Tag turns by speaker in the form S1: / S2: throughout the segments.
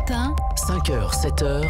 S1: matin,
S2: 5h, 7h,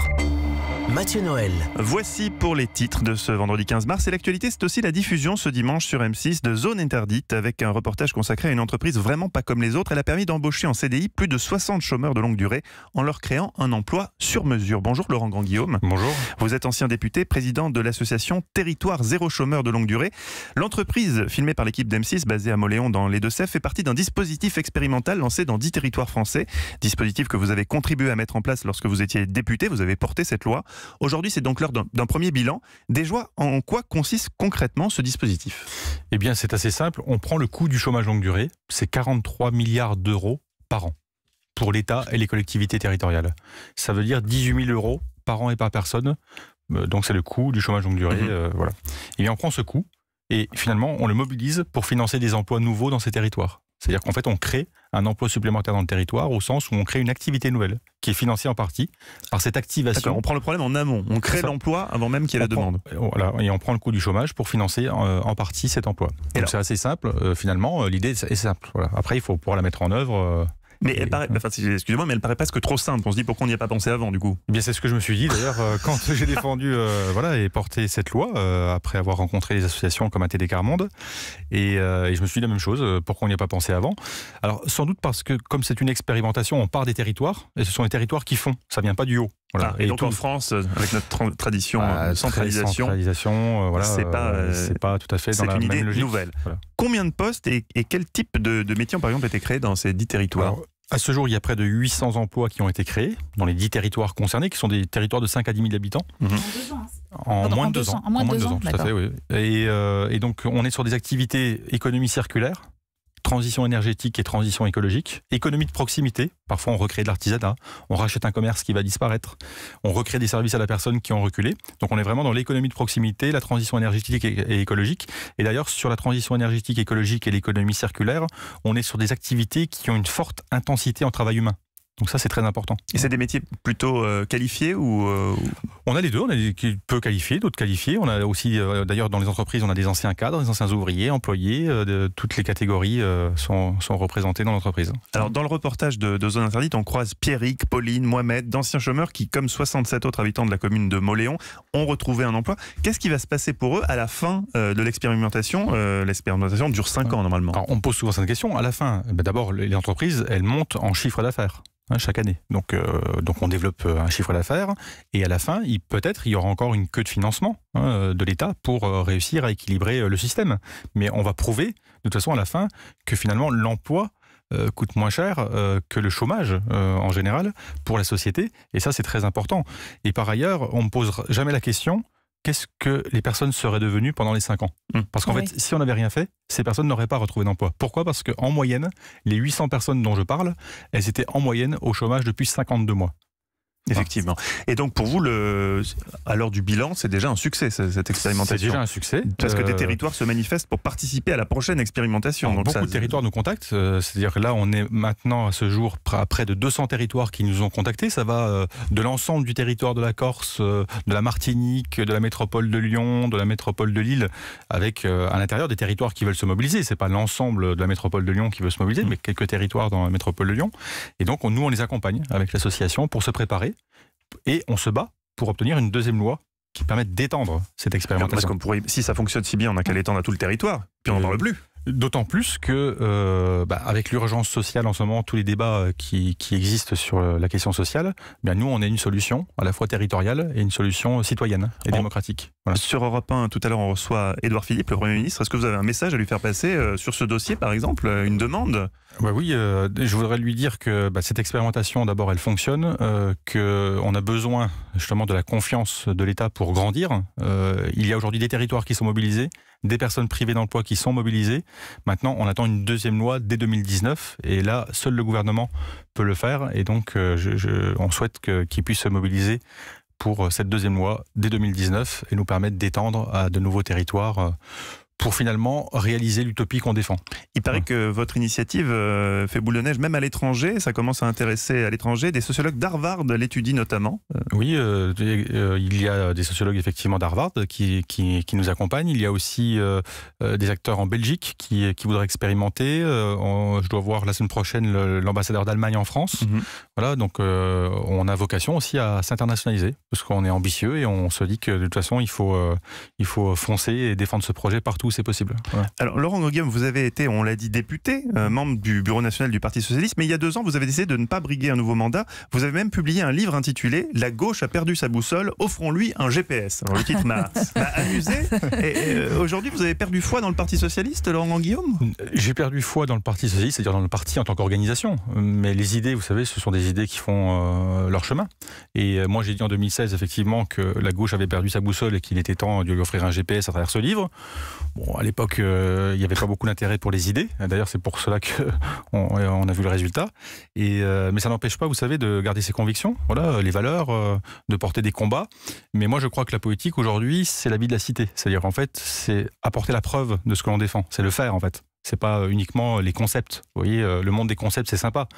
S2: Mathieu Noël.
S3: Voici pour les titres de ce vendredi 15 mars. Et l'actualité, c'est aussi la diffusion ce dimanche sur M6 de Zone Interdite, avec un reportage consacré à une entreprise vraiment pas comme les autres. Elle a permis d'embaucher en CDI plus de 60 chômeurs de longue durée en leur créant un emploi sur mesure. Bonjour Laurent Grand-Guillaume.
S4: Bonjour.
S3: Vous êtes ancien député, président de l'association Territoire Zéro Chômeur de longue durée. L'entreprise, filmée par l'équipe d'M6, basée à Mauléon dans les Deux-Sèvres, fait partie d'un dispositif expérimental lancé dans 10 territoires français. Dispositif que vous avez contribué à mettre en place lorsque vous étiez député. Vous avez porté cette loi. Aujourd'hui, c'est donc l'heure d'un premier bilan. Déjà, en quoi consiste concrètement ce dispositif ?
S4: Eh bien, c'est assez simple. On prend le coût du chômage longue durée. C'est 43 milliards d'euros par an pour l'État et les collectivités territoriales. Ça veut dire 18 000 euros par an et par personne. Donc, c'est le coût du chômage longue durée. Voilà. Et bien, on prend ce coût et finalement, on le mobilise pour financer des emplois nouveaux dans ces territoires. C'est-à-dire qu'en fait, on crée un emploi supplémentaire dans le territoire au sens où on crée une activité nouvelle qui est financée en partie par cette activation.
S3: D'accord, on prend le problème en amont. On crée l'emploi avant même qu'il y ait la demande.
S4: Voilà, et on prend le coût du chômage pour financer en partie cet emploi. Donc c'est assez simple, finalement. L'idée est simple. Voilà. Après, il faut pouvoir la mettre en œuvre.
S3: Mais elle paraît, excusez-moi, mais elle paraît presque trop simple. On se dit pourquoi on n'y a pas pensé avant, du coup.
S4: Eh bien, c'est ce que je me suis dit d'ailleurs quand j'ai défendu et porté cette loi après avoir rencontré les associations comme ATD Quart Monde. Et je me suis dit la même chose. Pourquoi on n'y a pas pensé avant ? Alors, sans doute parce que comme c'est une expérimentation, on part des territoires et ce sont les territoires qui font. Ça vient pas du haut. Voilà.
S3: Et donc en France, avec notre tradition centralisation,
S4: voilà, c'est pas tout à fait dans la même logique.
S3: C'est une idée nouvelle. Voilà. Combien de postes et quel type de métiers ont par exemple été créés dans ces 10 territoires ?
S4: Alors, à ce jour, il y a près de 800 emplois qui ont été créés dans les 10 territoires concernés, qui sont des territoires de 5 à 10 000 habitants. En moins de 2 ans. En moins de 2 ans, tout à fait, oui. Et donc, on est sur des activités économie circulaire, transition énergétique et transition écologique, économie de proximité, parfois on recrée de l'artisanat, on rachète un commerce qui va disparaître, on recrée des services à la personne qui ont reculé. Donc on est vraiment dans l'économie de proximité, la transition énergétique et écologique. Et d'ailleurs sur la transition énergétique, écologique et l'économie circulaire, on est sur des activités qui ont une forte intensité en travail humain. Donc ça, c'est très important.
S3: Et c'est des métiers plutôt qualifiés ou
S4: On a les deux, on a des peu qualifiés, d'autres qualifiés. On a aussi, d'ailleurs, dans les entreprises, on a des anciens cadres, des anciens ouvriers, employés. Toutes les catégories sont représentées dans l'entreprise. Alors,
S3: dans le reportage de Zone Interdite, on croise Pierrick, Pauline, Mohamed, d'anciens chômeurs qui, comme 67 autres habitants de la commune de Mauléon, ont retrouvé un emploi. Qu'est-ce qui va se passer pour eux à la fin de l'expérimentation ? L'expérimentation dure 5 ans, normalement.
S4: Alors, on me pose souvent cette question. À la fin, d'abord, les entreprises, elles montent en chiffre d'affaires. Chaque année. Donc on développe un chiffre d'affaires et à la fin, peut-être il y aura encore une queue de financement de l'État pour réussir à équilibrer le système. Mais on va prouver de toute façon à la fin que finalement l'emploi coûte moins cher que le chômage en général pour la société. Et ça, c'est très important. Et par ailleurs, on ne me pose jamais la question qu'est-ce que les personnes seraient devenues pendant les 5 ans ? Parce qu'en fait, si on n'avait rien fait, ces personnes n'auraient pas retrouvé d'emploi. Pourquoi ? Parce qu'en moyenne, les 800 personnes dont je parle, elles étaient en moyenne au chômage depuis 52 mois.
S3: Effectivement. Et donc pour vous, à l'heure du bilan, c'est déjà un succès cette expérimentation.
S4: C'est déjà un succès.
S3: Parce que des territoires se manifestent pour participer à la prochaine expérimentation.
S4: Donc beaucoup de territoires nous contactent. C'est-à-dire que là, on est maintenant à ce jour à près de 200 territoires qui nous ont contactés. Ça va de l'ensemble du territoire de la Corse, de la Martinique, de la métropole de Lyon, de la métropole de Lille, avec à l'intérieur des territoires qui veulent se mobiliser. C'est pas l'ensemble de la métropole de Lyon qui veut se mobiliser, mais quelques territoires dans la métropole de Lyon. Et donc nous, on les accompagne avec l'association pour se préparer. Et on se bat pour obtenir une deuxième loi qui permette d'étendre cette expérimentation.
S3: Parce si ça fonctionne si bien, on n'a qu'à l'étendre à tout le territoire, puis on n'en parle plus.
S4: D'autant plus que, avec l'urgence sociale en ce moment, tous les débats qui existent sur la question sociale, bien nous, on a une solution à la fois territoriale et une solution citoyenne et démocratique. Voilà.
S3: Sur Europe 1, tout à l'heure, on reçoit Édouard Philippe, le Premier ministre. Est-ce que vous avez un message à lui faire passer sur ce dossier, par exemple, une demande ?
S4: Oui, je voudrais lui dire que cette expérimentation, d'abord, elle fonctionne, qu'on a besoin justement de la confiance de l'État pour grandir. Il y a aujourd'hui des territoires qui sont mobilisés, des personnes privées d'emploi qui sont mobilisées. Maintenant, on attend une deuxième loi dès 2019, et là, seul le gouvernement peut le faire, et donc on souhaite qu'il puisse se mobiliser pour cette deuxième loi dès 2019 et nous permettre d'étendre à de nouveaux territoires pour finalement réaliser l'utopie qu'on défend.
S3: Il paraît que votre initiative fait boule de neige même à l'étranger, ça commence à intéresser à l'étranger. Des sociologues d'Harvard l'étudient notamment.
S4: Oui, il y a des sociologues effectivement d'Harvard qui nous accompagnent. Il y a aussi des acteurs en Belgique qui voudraient expérimenter. Je dois voir la semaine prochaine l'ambassadeur d'Allemagne en France. Voilà, donc on a vocation aussi à s'internationaliser parce qu'on est ambitieux et on se dit que de toute façon il faut foncer et défendre ce projet partout où c'est possible. Voilà.
S3: Alors Laurent Grandguillaume, vous avez été, on l'a dit, député, membre du bureau national du Parti socialiste, mais il y a 2 ans vous avez décidé de ne pas briguer un nouveau mandat. Vous avez même publié un livre intitulé « La gauche a perdu sa boussole, offrons-lui un GPS ». Alors le titre m'a amusé. Et aujourd'hui vous avez perdu foi dans le Parti socialiste, Laurent Grandguillaume?
S4: J'ai perdu foi dans le Parti socialiste, c'est-à-dire dans le parti en tant qu'organisation. Mais les idées, vous savez, ce sont des idées qui font leur chemin. Et moi j'ai dit en 2016 effectivement que la gauche avait perdu sa boussole et qu'il était temps de lui offrir un GPS à travers ce livre. Bon, à l'époque, il n'y avait pas beaucoup d'intérêt pour les idées. D'ailleurs, c'est pour cela qu'on a vu le résultat. Mais ça n'empêche pas, vous savez, de garder ses convictions, voilà, les valeurs, de porter des combats. Mais moi, je crois que la politique, aujourd'hui, c'est la vie de la cité. C'est-à-dire, en fait, c'est apporter la preuve de ce que l'on défend. C'est le faire, en fait. C'est pas uniquement les concepts. Vous voyez, le monde des concepts, c'est sympa.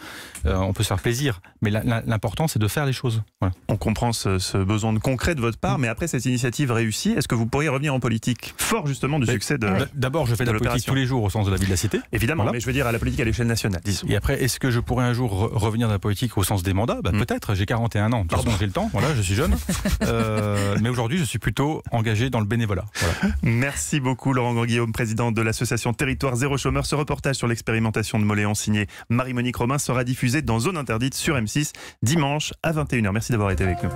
S4: On peut se faire plaisir. Mais l'important, c'est de faire les choses. Voilà.
S3: On comprend ce besoin de concret de votre part, mais après cette initiative réussie, est-ce que vous pourriez revenir en politique, fort justement du succès de
S4: D'abord, je fais de la politique tous les jours au sens de la vie de la cité.
S3: Évidemment, voilà. Mais je veux dire à la politique à l'échelle nationale, disons.
S4: Et après, est-ce que je pourrais un jour revenir dans la politique au sens des mandats? Peut-être, j'ai 41 ans. De toute façon, j'ai le temps, voilà, je suis jeune. Mais aujourd'hui, je suis plutôt engagé dans le bénévolat. Voilà.
S3: Merci beaucoup Laurent Grandguillaume, président de l'association Territoire Zéro Chômeur. Ce reportage sur l'expérimentation de Mauléon signé Marie-Monique Romain sera diffusé dans Zone Interdite sur M6 dimanche à 21h. Merci d'avoir été avec nous.